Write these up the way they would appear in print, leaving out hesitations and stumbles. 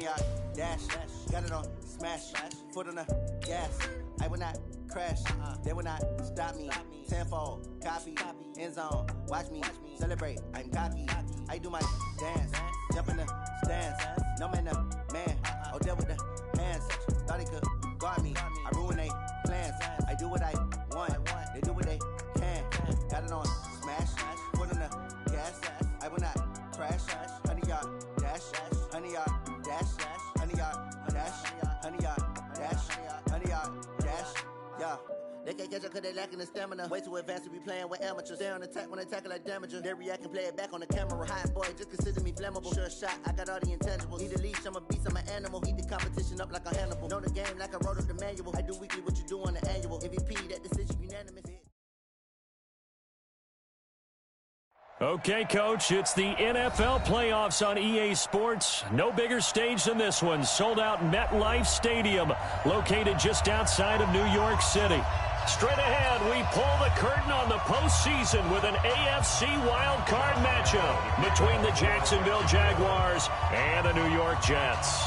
100-yard dash. Got it on smash. Foot on the gas. I will not crash. They will not stop me. Tenfold, copy, end zone. Watch me celebrate. I'm cocky. I do my dance. Jump in the stands. No man, the man. Oh, deal with the hands. Thought he could guard me. I ruin they plans. I do what I want. They do what they can. Got it on smash. Foot on the gas. I will not crash. 100-yard dash. 100-yard dash. 100-yard dash. 100-yard dash. 100-yard dash. Yeah. They can't catch up cause they lacking the stamina. Way too advanced to be playing with amateurs. Stay on attack when they tackle like damager. They react and play it back on the camera. Hot boy, just consider me flammable. Sure shot, I got all the intangibles. Need a leash, I'm a beast, I'm an animal. Heat the competition up like a Hannibal. Know the game like I wrote up the manual. I do weekly what you do on the annual. MVP, that decision unanimous. Okay, Coach, it's the NFL playoffs on EA Sports. No bigger stage than this one. Sold out MetLife Stadium, located just outside of New York City. Straight ahead, we pull the curtain on the postseason with an AFC wildcard matchup between the Jacksonville Jaguars and the New York Jets.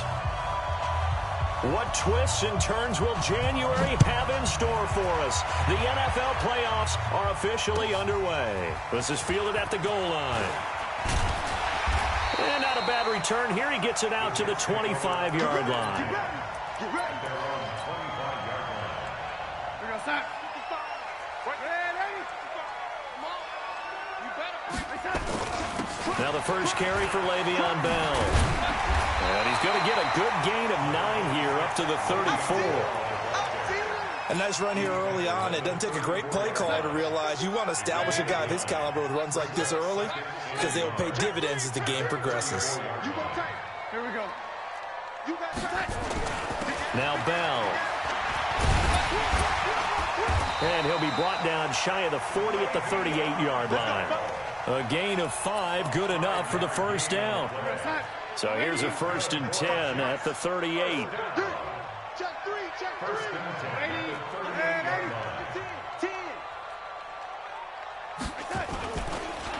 What twists and turns will January have in store for us? The NFL playoffs are officially underway. This is fielded at the goal line. And not a bad return here. He gets it out to the 25-yard line. Get ready. Now the first carry for Le'Veon Bell. And he's going to get a good gain of 9 here up to the 34. A nice run here early on. It doesn't take a great play caller to realize you want to establish a guy of his caliber with runs like this early because they will pay dividends as the game progresses. Here we go. Now Bell. And he'll be brought down shy of the 40 at the 38-yard line. A gain of 5, good enough for the first down. So here's a 1st and 10 at the 38. Check three. 80.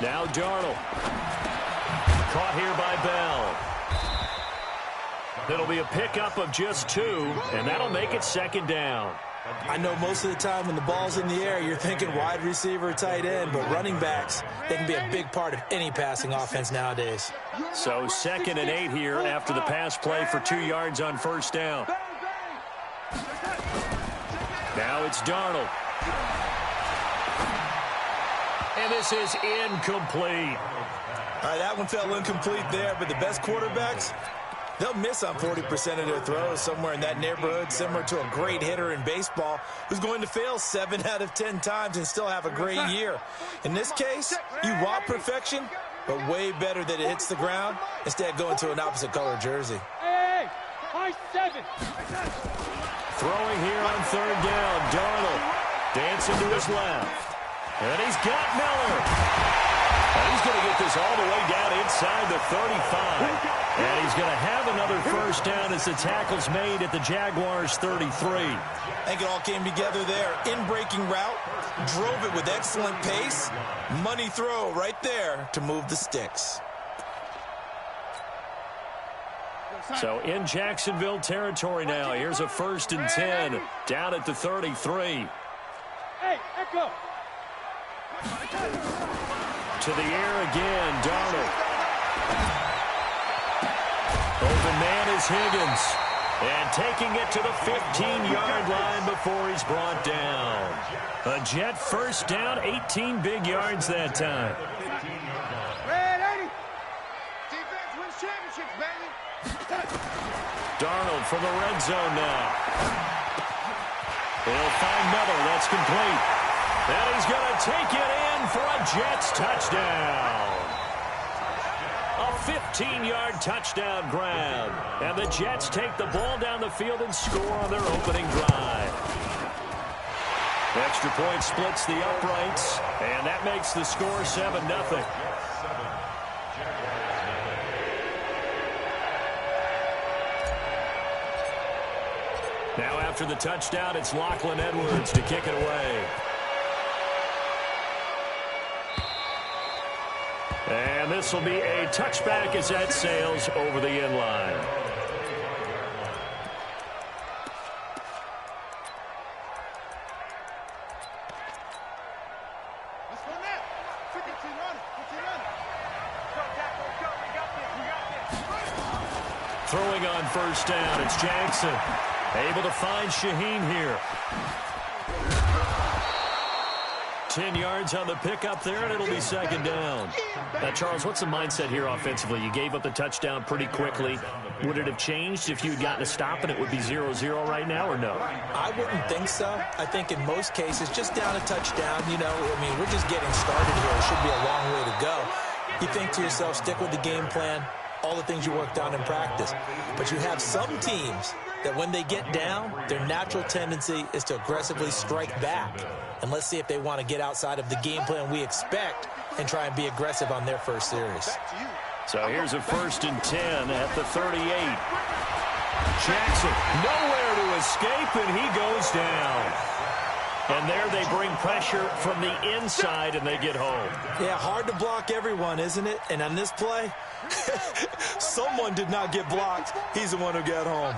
Now Darnold. Caught here by Bell. It'll be a pickup of just 2, and that'll make it 2nd down. I know most of the time when the ball's in the air, you're thinking wide receiver, tight end, but running backs, they can be a big part of any passing offense nowadays. So 2nd and 8 here after the pass play for 2 yards on 1st down. Now it's Darnold. And this is incomplete. All right, that one fell incomplete there, but the best quarterbacks, they'll miss on 40% of their throws, somewhere in that neighborhood, similar to a great hitter in baseball who's going to fail 7 out of 10 times and still have a great year. In this case, you want perfection, but way better that it hits the ground instead going to an opposite color jersey. Hey, high 7. Throwing here on 3rd down, Darnold dancing to his left. And he's got Miller. And he's going to get this all the way down inside the 35. And he's going to have another 1st down as the tackle's made at the Jaguars' 33. I think it all came together there. In-breaking route, drove it with excellent pace. Money throw right there to move the sticks. So in Jacksonville territory now. Here's a 1st and 10 down at the 33. Hey, Echo. To the air again, Darnold. Open man is Higgins. And taking it to the 15-yard line before he's brought down. A Jet 1st down, 18 big yards that time. Red 80. Defense wins championships, baby. Darnold from the red zone now. He'll find Miller. That's complete. And he's going to take it in for a Jets touchdown. A 15-yard touchdown grab. And the Jets take the ball down the field and score on their opening drive. Extra point splits the uprights, and that makes the score 7-0. Now after the touchdown, it's Lachlan Edwards to kick it away. And this will be a touchback as that sails over the end line. Throwing on first down, it's Jackson. Able to find Shaheen here. 10 yards on the pickup there, and it'll be second down. Now, Charles, what's the mindset here offensively? You gave up the touchdown pretty quickly. Would it have changed if you had gotten a stop and it would be 0-0 right now, or no? I wouldn't think so. I think in most cases, just down a touchdown, you know, I mean, we're just getting started here. It should be a long way to go. You think to yourself, stick with the game plan, all the things you worked on in practice. But you have some teams that when they get down, their natural tendency is to aggressively strike back. And let's see if they want to get outside of the game plan we expect and try and be aggressive on their first series. So here's a 1st and 10 at the 38. Jackson, nowhere to escape, and he goes down. And there they bring pressure from the inside, and they get home. Yeah, hard to block everyone, isn't it? And on this play, someone did not get blocked. He's the one who got home.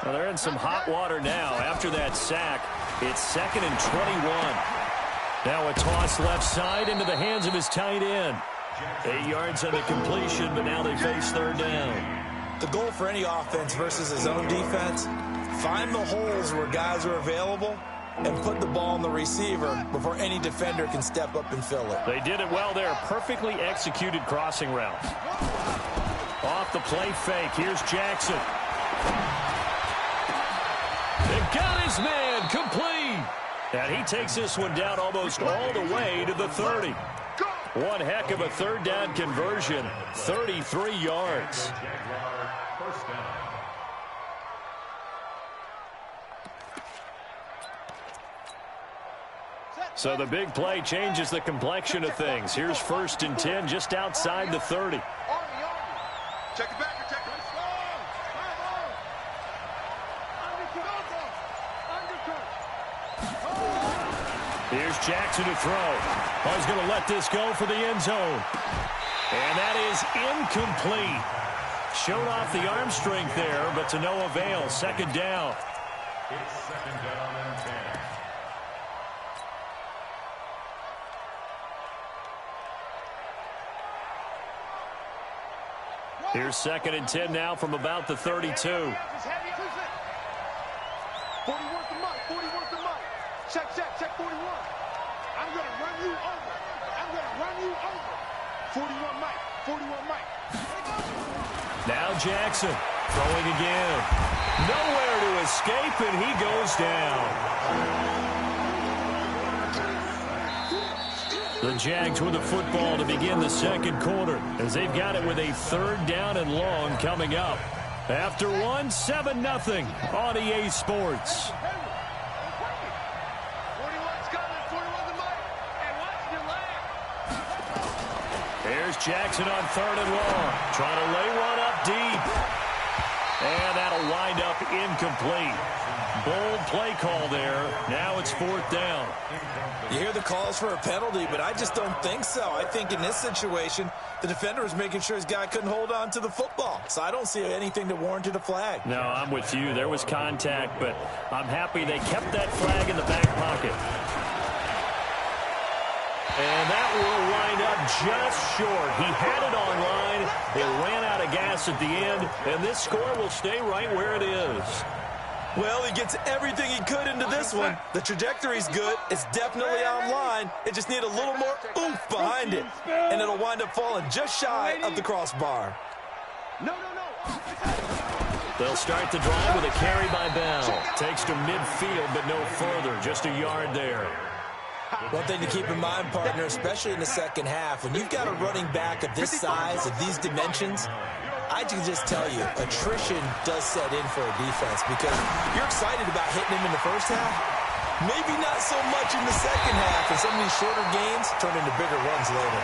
Well, they're in some hot water now. After that sack, it's 2nd and 21. Now a toss left side into the hands of his tight end. 8 yards on the completion, but now they face 3rd down. The goal for any offense versus his own defense, find the holes where guys are available and put the ball on the receiver before any defender can step up and fill it. They did it well there. Perfectly executed crossing route. Off the play fake. Here's Jackson. They got his man complete. And he takes this one down almost all the way to the 30. One heck of a 3rd down conversion. 33 yards. So the big play changes the complexion of things. Here's 1st and 10 just outside the 30. Check it back. Check it. Here's Jackson to throw. Oh, he's going to let this go for the end zone. And that is incomplete. Showed off the arm strength there, but to no avail. 2nd down. It's 2nd down and 10. Here's 2nd and 10 now from about the 32. 40 worth the month. 40 worth the month. Check 41. I'm going to run you over. 41 Mike. 41 Mike. Now Jackson throwing again. Nowhere to escape, and he goes down. The Jags with the football to begin the 2nd quarter as they've got it with a 3rd down and long coming up. After 1, 7-0 on EA Sports. 41's coming. 41's the mic. And watch your leg. Here's Jackson on 3rd and long. Trying to lay one up deep. And that'll wind up incomplete. Bold play call there. Now it's 4th down. You hear the calls for a penalty, but I just don't think so. I think in this situation, the defender was making sure his guy couldn't hold on to the football. So I don't see anything that warranted a flag. No, I'm with you. There was contact, but I'm happy they kept that flag in the back pocket. And that will wind up just short. He had it on line. It ran out of gas at the end, and this score will stay right where it is. Well, he gets everything he could into this one. The trajectory's good. It's definitely online. It just needs a little more oomph behind it. And it'll wind up falling just shy of the crossbar. No. They'll start the drive with a carry by Bell. Takes to midfield, but no further. Just a yard there. One thing to keep in mind, partner, especially in the 2nd half, when you've got a running back of this size, of these dimensions, I can just tell you, attrition does set in for a defense because you're excited about hitting him in the 1st half. Maybe not so much in the 2nd half, and some of these shorter gains turn into bigger runs later.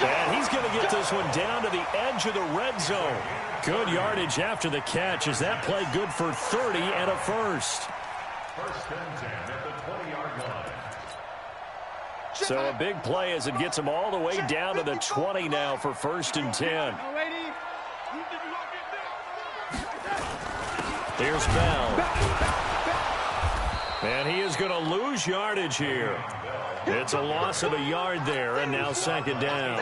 And he's going to get this one down to the edge of the red zone. Good yardage after the catch. Is that play good for 30 and a first? 1st and 10 at the 20-yard line. So a big play as it gets him all the way down to the 20 now for 1st and 10. Here's Bell. And he is going to lose yardage here. It's a loss of a yard there, and now second down.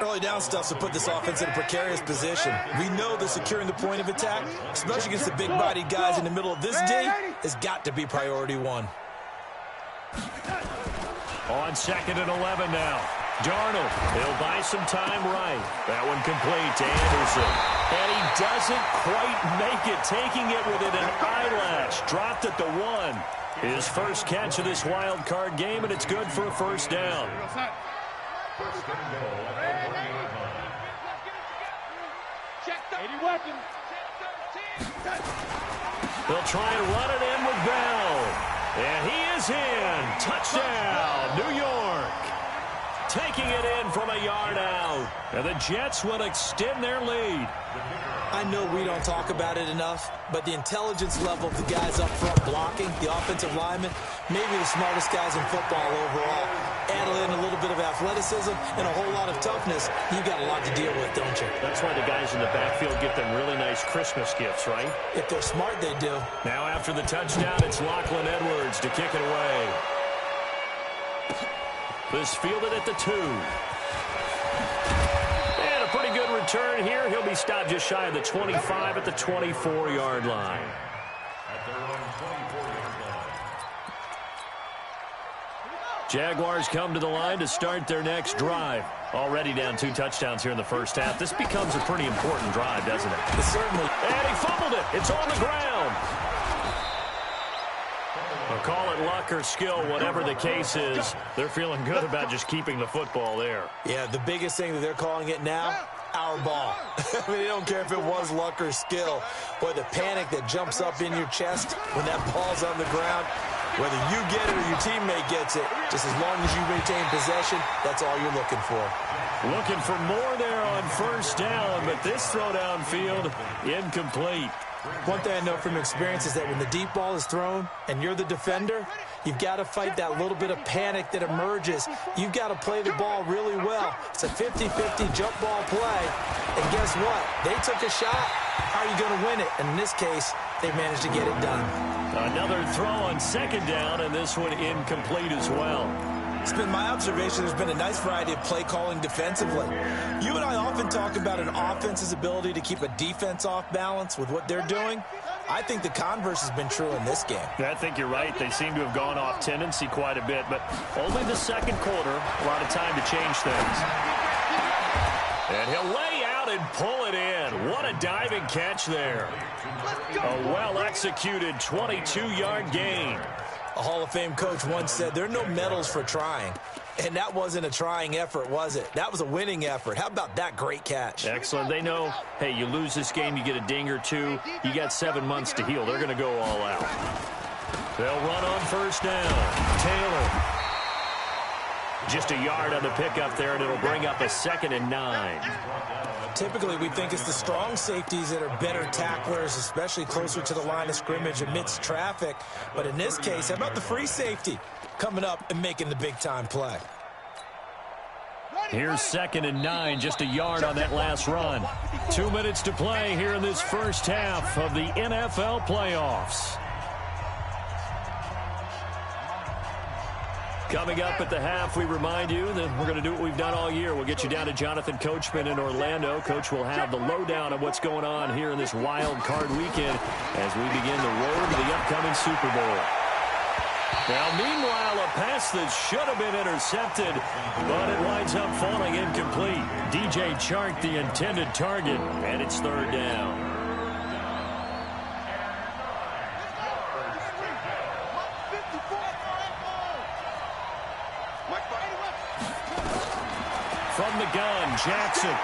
Early down stuff to put this offense in a precarious position. We know that securing the point of attack, especially against the big-bodied guys in the middle of this D, has got to be priority one. On 2nd and 11 now. Darnold, he'll buy some time right. That one complete to Anderson. And he doesn't quite make it, taking it within an eyelash. Dropped at the 1. His first catch of this wild card game, and it's good for a first down. First and goal at the 1-yard line. They'll try and run it in with Bell. And he is in. Touchdown, New York. Taking it in from a yard out. And the Jets will extend their lead. I know we don't talk about it enough, but the intelligence level of the guys up front blocking, the offensive linemen, maybe the smartest guys in football overall. Add in a little bit of athleticism and a whole lot of toughness, you've got a lot to deal with, don't you? That's why the guys in the backfield get them really nice Christmas gifts, right? If they're smart, they do. Now after the touchdown, it's Lachlan Edwards to kick it away. This fielded at the 2. And a pretty good return here. He'll be stopped just shy of the 25 at the 24-yard line. At their own 24-yard line. Jaguars come to the line to start their next drive. Already down 2 touchdowns here in the first half. This becomes a pretty important drive, doesn't it? Certainly. And he fumbled it. It's on the ground. I'll call it luck or skill, whatever the case is. They're feeling good about just keeping the football there. Yeah, the biggest thing that they're calling it now, our ball. I mean, they don't care if it was luck or skill. Boy, the panic that jumps up in your chest when that ball's on the ground, whether you get it or your teammate gets it, just as long as you maintain possession, that's all you're looking for. Looking for more there on first down, but this throw downfield, incomplete. One thing I know from experience is that when the deep ball is thrown and you're the defender, you've got to fight that little bit of panic that emerges. You've got to play the ball really well. It's a 50-50 jump ball play. And guess what? They took a shot. How are you going to win it? And in this case, they managed to get it done. Another throw on second down, and this one incomplete as well. It's been my observation there's been a nice variety of play calling defensively. You and I often talk about an offense's ability to keep a defense off balance with what they're doing. I think the converse has been true in this game. I think you're right. They seem to have gone off tendency quite a bit, but only the second quarter, a lot of time to change things. And he'll lay out and pull it in. What a diving catch there. A well-executed 22-yard gain. A Hall of Fame coach once said, there are no medals for trying. And that wasn't a trying effort, was it? That was a winning effort. How about that great catch? Excellent. They know, hey, you lose this game, you get a ding or two. You got 7 months to heal. They're going to go all out. They'll run on first down. Taylor. Just a yard on the pickup there, and it'll bring up a 2nd and 9. Typically, we think it's the strong safeties that are better tacklers, especially closer to the line of scrimmage amidst traffic. But in this case, how about the free safety coming up and making the big-time play? Here's 2nd and 9, just a yard on that last run. 2 minutes to play here in this first half of the NFL playoffs. Coming up at the half, we remind you that we're going to do what we've done all year. We'll get you down to Jonathan Coachman in Orlando. Coach will have the lowdown of what's going on here in this wild card weekend as we begin the road to the upcoming Super Bowl. Now, meanwhile, a pass that should have been intercepted, but it winds up falling incomplete. DJ Chark, the intended target, and it's 3rd down. From the gun, Jackson.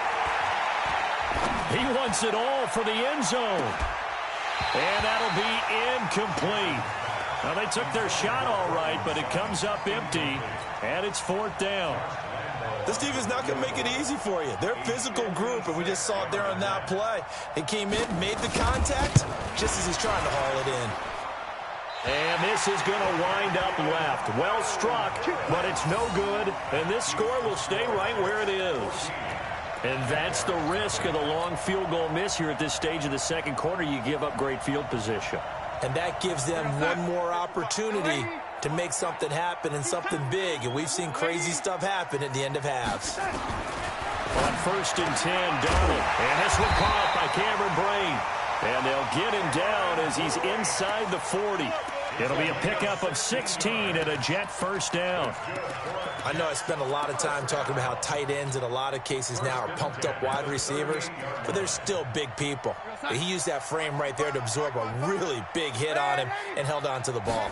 He wants it all for the end zone. And that'll be incomplete. Now, they took their shot all right, but it comes up empty, and it's 4th down. This team is not going to make it easy for you. They're a physical group, and we just saw it there on that play. He came in, made the contact, just as he's trying to haul it in. And this is going to wind up left. Well struck, but it's no good, and this score will stay right where it is. And that's the risk of the long field goal miss here at this stage of the second quarter. You give up great field position. And that gives them one more opportunity to make something happen and something big. And we've seen crazy stuff happen at the end of halves. On 1st and 10, Darnold. And this one caught by Cameron Brain. And they'll get him down as he's inside the 40. It'll be a pickup of 16 and a Jet first down. I know I spent a lot of time talking about how tight ends in a lot of cases now are pumped up wide receivers, but they're still big people. He used that frame right there to absorb a really big hit on him and held on to the ball.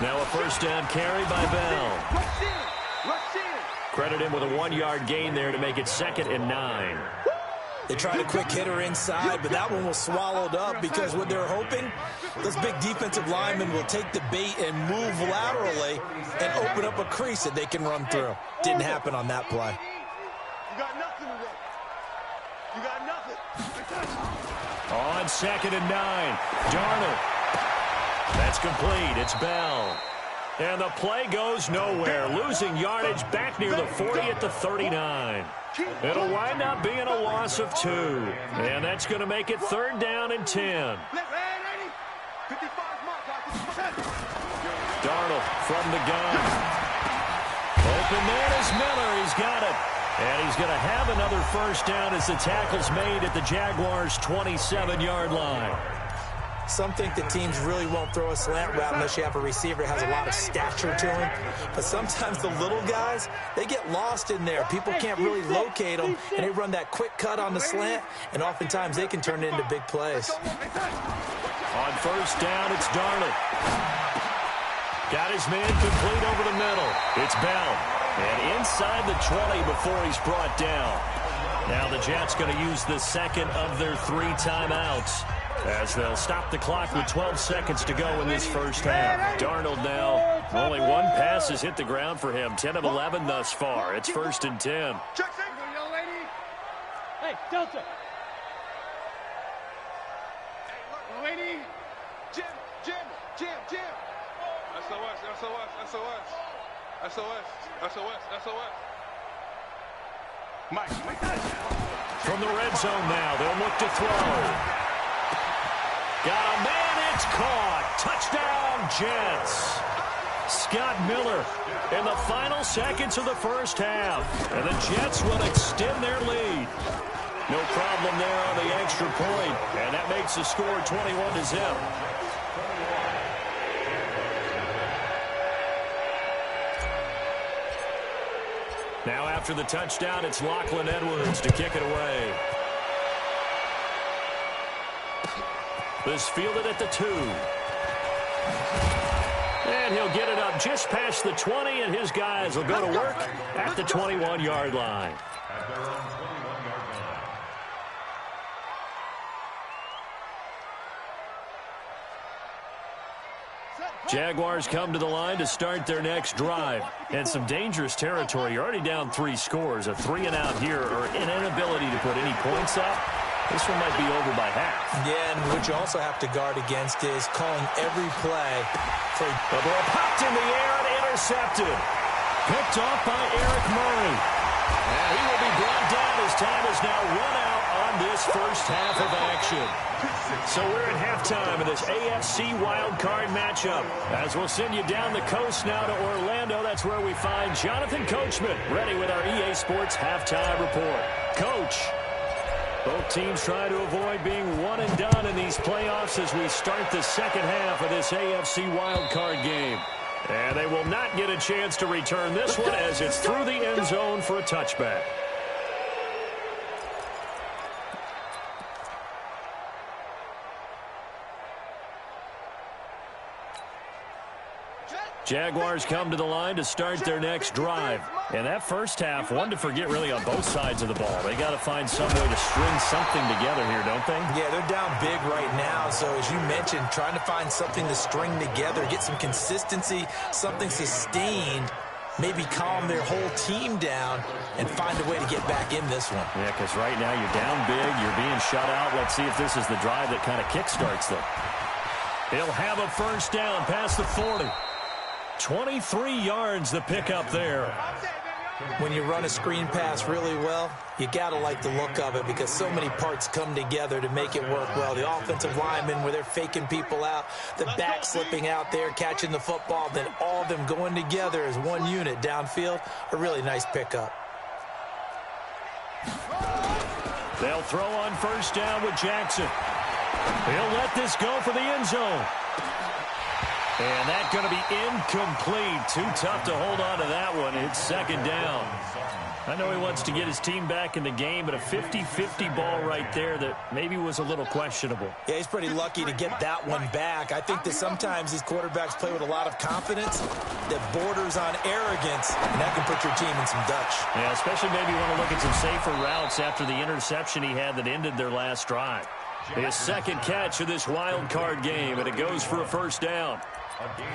Now a first down carry by Bell. Credit him with a 1-yard gain there to make it 2nd and 9. They tried a quick hitter inside, but that one was swallowed up because what they're hoping, those big defensive linemen will take the bait and move laterally and open up a crease that they can run through. Didn't happen on that play. You got nothing today. You got nothing. On 2nd and 9, Darnold. That's complete. It's Bell. And the play goes nowhere, losing yardage back near the 40 at the 39. It'll wind up being a loss of 2. And that's going to make it 3rd down and 10. Darnold from the gun. Open man is Miller. He's got it. And he's going to have another first down as the tackle's made at the Jaguars' 27-yard line. Some think that teams really won't throw a slant route unless you have a receiver that has a lot of stature to him. But sometimes the little guys, they get lost in there. People can't really locate them, and they run that quick cut on the slant, and oftentimes they can turn it into big plays. On first down, it's Darnold. Got his man complete over the middle. It's Bell. And inside the 20 before he's brought down. Now the Jets going to use the second of their 3 timeouts, as they'll stop the clock with 12 seconds to go in this first half. Darnold now, only 1 pass has hit the ground for him. 10 of 11 thus far. It's 1st and 10. Hey, Delta. Hey, lady. Jim. SOS. Mike. From the red zone now, they'll look to throw. Got a man, it's caught. Touchdown, Jets. Scott Miller in the final seconds of the first half. And the Jets will extend their lead. No problem there on the extra point. And that makes the score 21-0. Now after the touchdown, it's Lachlan Edwards to kick it away. This fielded at the 2. And he'll get it up just past the 20, and his guys will go to work at the 21-yard line. Jaguars come to the line to start their next drive. And some dangerous territory. You're already down 3 scores. A 3-and-out here, or an inability to put any points up. This one might be over by half. Yeah, and what you also have to guard against is calling every play for the ball popped in the air and intercepted. Picked off by Eric Murray. And he will be brought down as time is now run out on this first half of action. So we're at halftime of this AFC wildcard matchup. As we'll send you down the coast now to Orlando, that's where we find Jonathan Coachman ready with our EA Sports halftime report. Coach, both teams try to avoid being one and done in these playoffs as we start the second half of this AFC wildcard game. And they will not get a chance to return this one as it's through the end zone for a touchback. Jaguars come to the line to start their next drive. And that first half, one to forget really on both sides of the ball. They got to find some way to string something together here, don't they? Yeah, they're down big right now. So as you mentioned, trying to find something to string together, get some consistency, something sustained, maybe calm their whole team down and find a way to get back in this one. Yeah, because right now you're down big, you're being shut out. Let's see if this is the drive that kind of kickstarts them. He'll have a first down past the 40. 23 yards the pickup there. When you run a screen pass really well, you got to like the look of it because so many parts come together to make it work well. The offensive linemen, where they're faking people out, the back slipping out there, catching the football, then all of them going together as one unit downfield, a really nice pickup. They'll throw on first down with Jackson. He'll let this go for the end zone. And that's going to be incomplete. Too tough to hold on to that one. It's second down. I know he wants to get his team back in the game, but a 50-50 ball right there that maybe was a little questionable. Yeah, he's pretty lucky to get that one back. I think that sometimes these quarterbacks play with a lot of confidence that borders on arrogance, and that can put your team in some Dutch. Yeah, especially maybe you want to look at some safer routes after the interception he had that ended their last drive. His second catch of this wild card game, and it goes for a first down.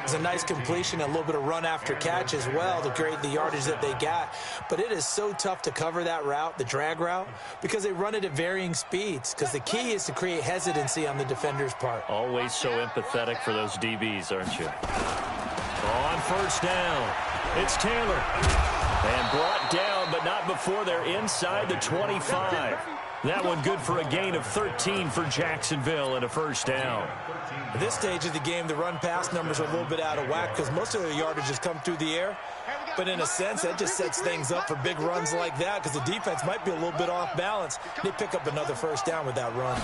It's a nice completion, a little bit of run after catch as well to create the yardage that they got. But it is so tough to cover that route, the drag route, because they run it at varying speeds. Because the key is to create hesitancy on the defender's part. Always so empathetic for those DBs, aren't you? On first down, it's Taylor. And brought down, but not before they're inside the 25. That one good for a gain of 13 for Jacksonville and a first down. At this stage of the game, the run-pass numbers are a little bit out of whack because most of their yardage has come through the air. But in a sense, that just sets things up for big runs like that because the defense might be a little bit off balance. They pick up another first down with that run.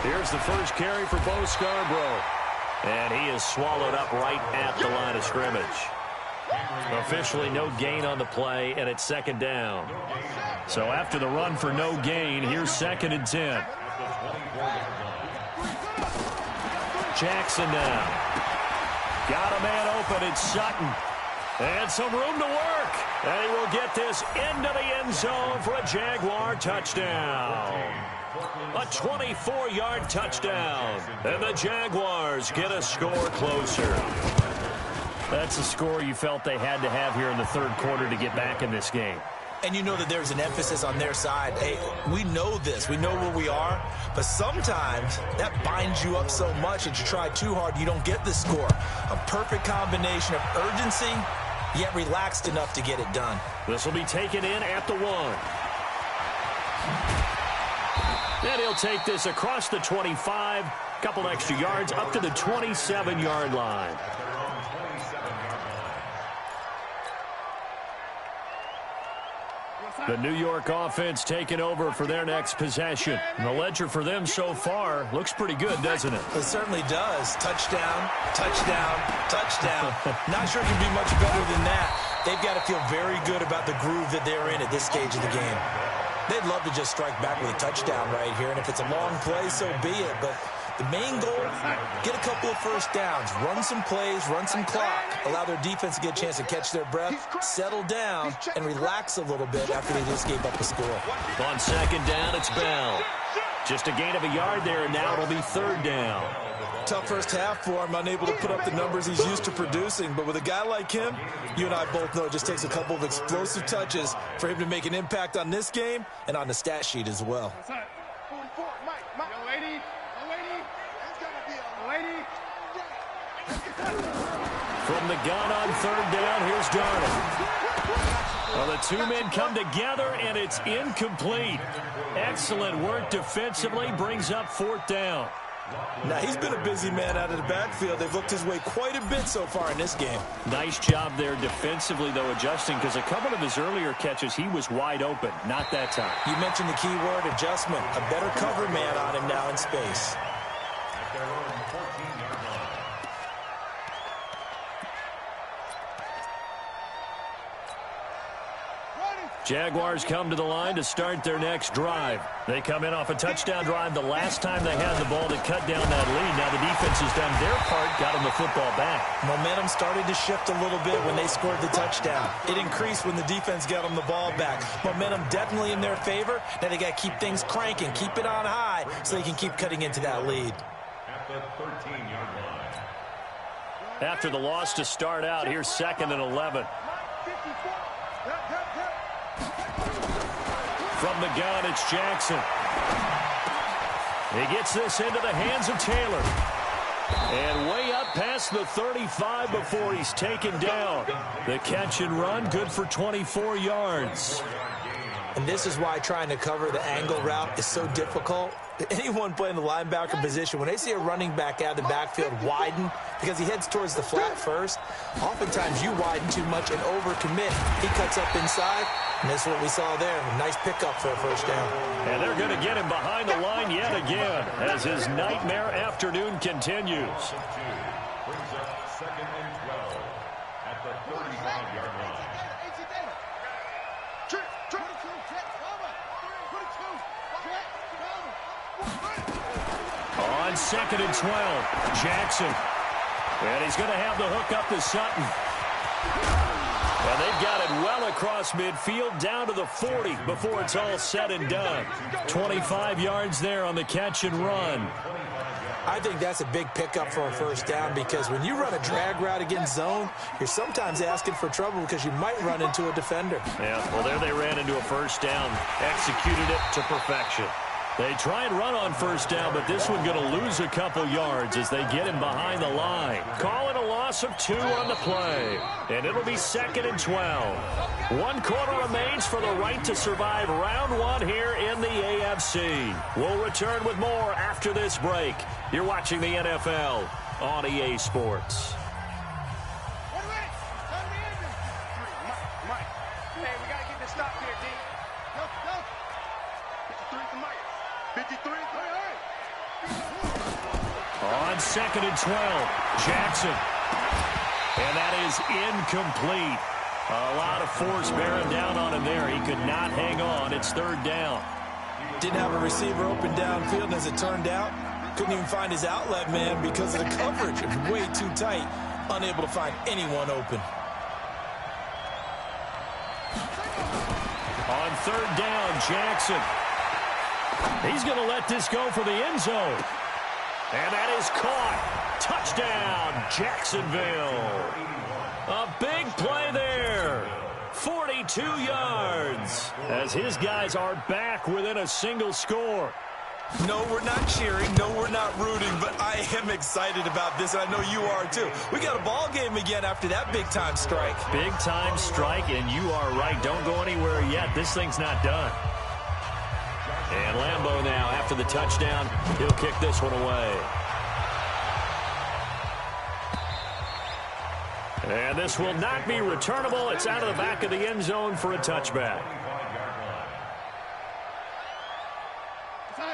Here's the first carry for Bo Scarborough. And he is swallowed up right at the line of scrimmage. Officially no gain on the play, and it's second down. So after the run for no gain, here's 2nd and 10. Jackson now. Got a man open. It's Sutton. And some room to work. And he will get this into the end zone for a Jaguar touchdown. A 24-yard touchdown. And the Jaguars get a score closer. That's a score you felt they had to have here in the third quarter to get back in this game. And you know that there's an emphasis on their side. Hey, we know this. We know where we are. But sometimes that binds you up so much that you try too hard, you don't get the score. A perfect combination of urgency, yet relaxed enough to get it done. This will be taken in at the 1. And he'll take this across the 25. Couple extra yards up to the 27-yard line. The New York offense taking over for their next possession. And the ledger for them so far looks pretty good, doesn't it? It certainly does. Touchdown, touchdown, touchdown. Not sure it can be much better than that. They've got to feel very good about the groove that they're in at this stage of the game. They'd love to just strike back with a touchdown right here. And if it's a long play, so be it. But the main goal, get a couple of first downs, run some plays, run some clock, allow their defense to get a chance to catch their breath, settle down, and relax a little bit after they just gave up a score. On second down, it's Bell. Just a gain of a yard there, and now it'll be third down. Tough first half for him, unable to put up the numbers he's used to producing. But with a guy like him, you and I both know it just takes a couple of explosive touches for him to make an impact on this game and on the stat sheet as well. From the gun on third down, here's Darnold. Well, the two men come together, and it's incomplete. Excellent work defensively, brings up fourth down. Now, he's been a busy man out of the backfield. They've looked his way quite a bit so far in this game. Nice job there defensively, though, adjusting, because a couple of his earlier catches, he was wide open. Not that time. You mentioned the key word, adjustment. A better cover man on him now in space. Jaguars come to the line to start their next drive. They come in off a touchdown drive the last time they had the ball to cut down that lead. Now the defense has done their part, got them the football back. Momentum started to shift a little bit when they scored the touchdown. It increased when the defense got them the ball back. Momentum definitely in their favor. Now they got to keep things cranking, keep it on high so they can keep cutting into that lead. After the loss to start out, here's 2nd and 11. From the gun, it's Jackson. He gets this into the hands of Taylor. And way up past the 35 before he's taken down. The catch and run, good for 24 yards. And this is why trying to cover the angle route is so difficult. Anyone playing the linebacker position, when they see a running back out of the backfield widen because he heads towards the flat first, oftentimes you widen too much and overcommit. He cuts up inside, and this is what we saw there. A nice pickup for a first down. And they're going to get him behind the line yet again as his nightmare afternoon continues. Brings up 2nd and 12 at the 35-yard line. On 2nd and 12, Jackson. And he's going to have the hook up to Sutton. And they've got it well across midfield down to the 40 before it's all said and done. 25 yards there on the catch and run. I think that's a big pickup for a first down because when you run a drag route against zone, you're sometimes asking for trouble because you might run into a defender. Yeah, well, there they ran into a first down, executed it to perfection. They try and run on first down, but this one going to lose a couple yards as they get him behind the line. Call it a loss of 2 on the play, and it'll be 2nd and 12. 1 quarter remains for the right to survive round 1 here in the AFC. We'll return with more after this break. You're watching the NFL on EA Sports. On 2nd and 12, Jackson. And that is incomplete. A lot of force bearing down on him there. He could not hang on. It's 3rd down. Didn't have a receiver open downfield, and as it turned out, couldn't even find his outlet man because of the coverage. It was way too tight. Unable to find anyone open. On 3rd down, Jackson. He's going to let this go for the end zone. And that is caught. Touchdown, Jacksonville. A big play there. 42 yards as his guys are back within a single score. No, we're not cheering. No, we're not rooting, but I am excited about this, and I know you are too. We got a ball game again after that big-time strike. Big-time strike, and you are right. Don't go anywhere yet. This thing's not done. And Lambeau now, after the touchdown, he'll kick this one away. And this will not be returnable. It's out of the back of the end zone for a touchback.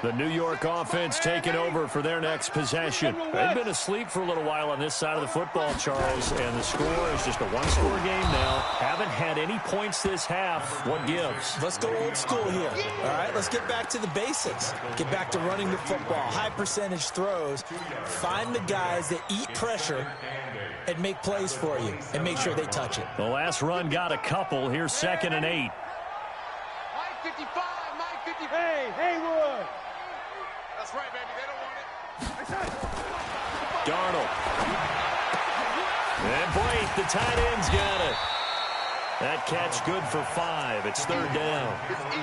The New York offense taking over for their next possession. They've been asleep for a little while on this side of the football, Charles, and the score is just a one-score game now. Haven't had any points this half. What gives? Let's go old school here. All right, let's get back to the basics. Get back to running the football, high percentage throws. Find the guys that eat pressure and make plays for you and make sure they touch it. The last run got a couple. Here's 2nd and 8. Mike 55, Mike 55. Hey, Haywood. That's right, baby. They don't want it. Darnold. And Blake, the tight end's got it. That catch good for 5. It's 3rd down.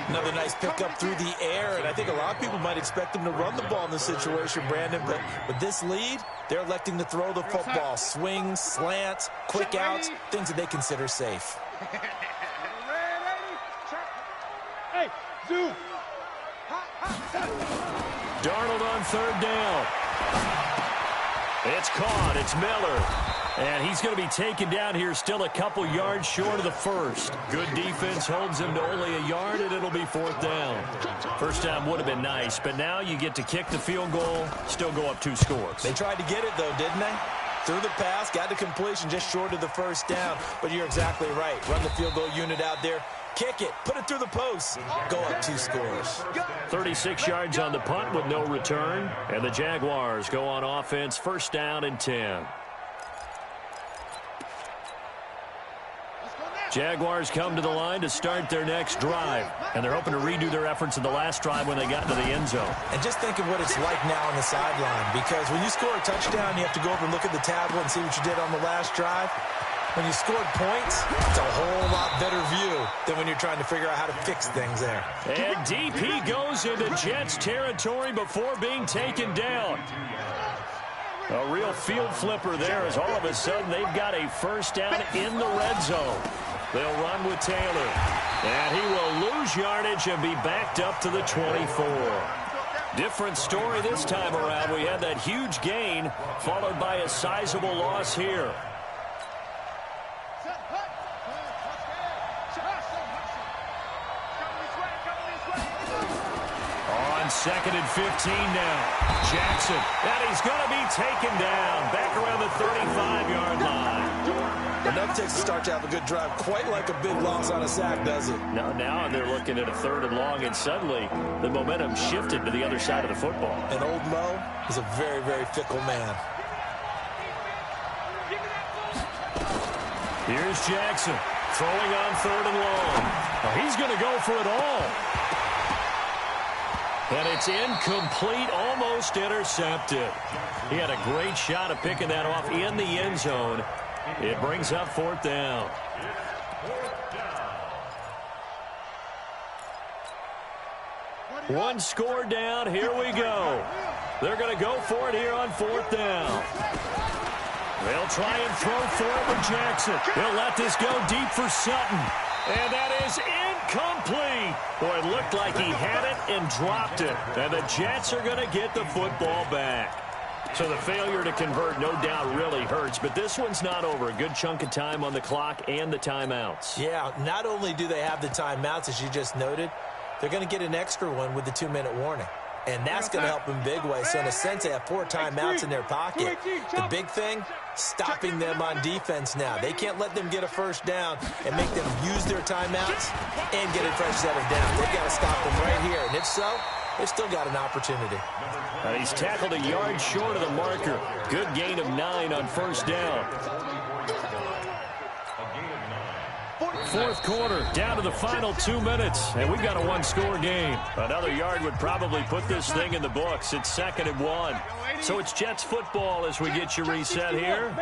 Another nice pickup through the air, and I think a lot of people might expect them to run the ball in this situation, Brandon, but with this lead, they're electing to throw the football. Swings, slants, quick outs, things that they consider safe. Hey, Zoo. Darnold on 3rd down. It's caught. It's Miller. And he's going to be taken down here, still a couple yards short of the first. Good defense holds him to only a yard, and it'll be 4th down. First down would have been nice, but now you get to kick the field goal, still go up 2 scores. They tried to get it, though, didn't they? Through the pass, got to completion just short of the first down. But you're exactly right. Run the field goal unit out there. Kick it. Put it through the post. Go up 2 scores. 36 yards on the punt with no return. And the Jaguars go on offense, 1st down and 10. Jaguars come to the line to start their next drive. And they're hoping to redo their efforts in the last drive when they got into the end zone. And just think of what it's like now on the sideline. Because when you score a touchdown, you have to go over and look at the tablet and see what you did on the last drive. When you scored points, it's a whole lot better view than when you're trying to figure out how to fix things there. And DP goes into Jets territory before being taken down. A real field flipper there as all of a sudden they've got a first down in the red zone. They'll run with Taylor. And he will lose yardage and be backed up to the 24. Different story this time around. We had that huge gain followed by a sizable loss here. On 2nd and 15 now. Jackson. And he's going to be taken down. Back around the 35-yard line. Enough takes to start to have a good drive. Quite like a big loss on a sack, does it? Now they're looking at a 3rd and long, and suddenly the momentum shifted to the other side of the football. And old Mo is a very, very fickle man. Here's Jackson throwing on 3rd and long. Well, he's going to go for it all. And it's incomplete, almost intercepted. He had a great shot at picking that off in the end zone. It brings up 4th down. One score down. Here we go. They're going to go for it here on 4th down. They'll try and throw for it with Jackson. He'll let this go deep for Sutton. And that is incomplete. Boy, it looked like he had it and dropped it. And the Jets are going to get the football back. So the failure to convert no doubt really hurts, but this one's not over. A good chunk of time on the clock and the timeouts. Yeah, not only do they have the timeouts, as you just noted, they're going to get an extra one with the 2-minute warning. And that's going to help in big way. So in a sense, they have 4 timeouts in their pocket. The big thing, stopping them on defense now. They can't let them get a first down and make them use their timeouts and get a fresh set of downs. They've got to stop them right here. And if so, they've still got an opportunity. And he's tackled a yard short of the marker. Good gain of 9 on first down. 4th quarter, down to the final 2 minutes, and we've got a 1-score game. Another yard would probably put this thing in the books. It's 2nd and 1. So it's Jets football as we get you reset here.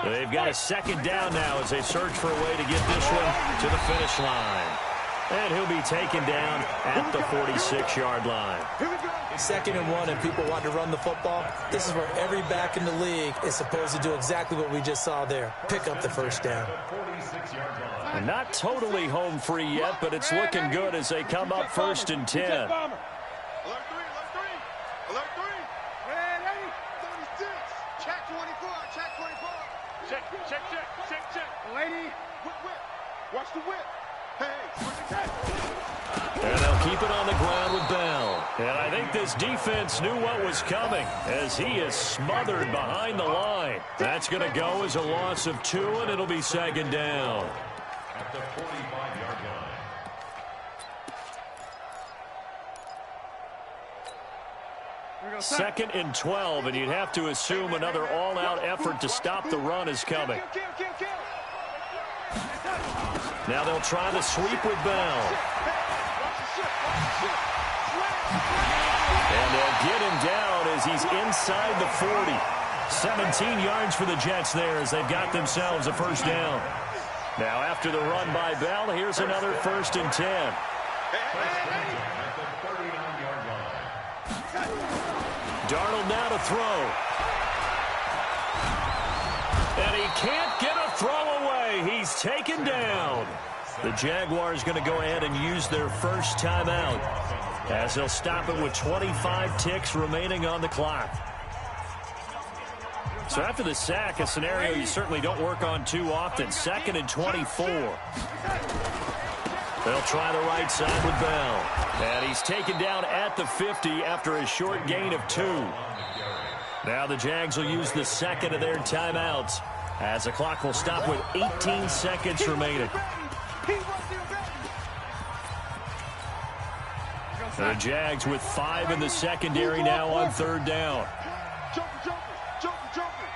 They've got a 2nd down now as they search for a way to get this one to the finish line. And he'll be taken down at the 46-yard line. 2nd and 1, and people want to run the football. This is where every back in the league is supposed to do exactly what we just saw there. Pick up the first down. And not totally home free yet, but it's looking good as they come up 1st and 10. Alert 3, alert 3. Alert 3. Ready? 36. Check 24, check 24. Check. Lady, whip. Watch the whip. And they'll keep it on the ground with Bell. And I think this defense knew what was coming as he is smothered behind the line. That's going to go as a loss of 2, and it'll be 2nd down. At the 45-yard line. 2nd and 12, and you'd have to assume another all-out effort to stop the run is coming. Now they'll try the sweep with Bell. And they'll get him down as he's inside the 40. 17 yards for the Jets there as they've got themselves a first down. Now after the run by Bell, here's another 1st and 10. Darnold now to throw. And he can't get a throw away. He's taken down. The Jaguars going to go ahead and use their first timeout as they'll stop it with 25 ticks remaining on the clock. So after the sack, a scenario you certainly don't work on too often. 2nd and 24. They'll try the right side with Bell. And he's taken down at the 50 after a short gain of 2. Now the Jags will use the 2nd of their timeouts as the clock will stop with 18 seconds remaining. The Jags with 5 in the secondary now on 3rd down. Jumper.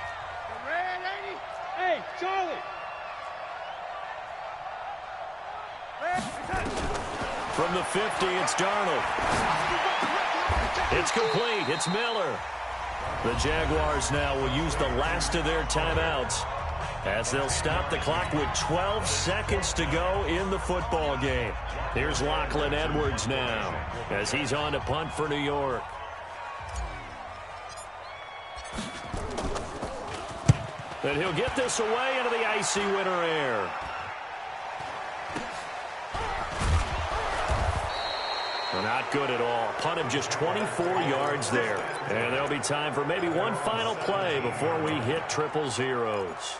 Ready? Hey, Charlie. From the 50, it's Darnold. It's complete. It's Miller. The Jaguars now will use the last of their timeouts as they'll stop the clock with 12 seconds to go in the football game. Here's Lachlan Edwards now as he's on to punt for New York. And he'll get this away into the icy winter air. Well, not good at all. Punt of just 24 yards there. And there'll be time for maybe one final play before we hit triple zeros.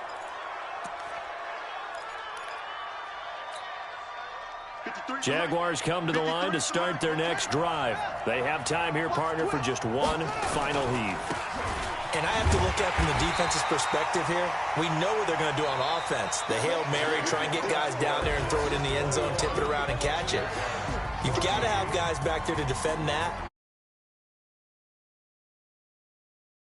Jaguars come to the line to start their next drive. They have time here, partner, for just one final heave. And I have to look at it from the defense's perspective here. We know what they're going to do on offense. The Hail Mary, try and get guys down there and throw it in the end zone, tip it around and catch it. You've got to have guys back there to defend that.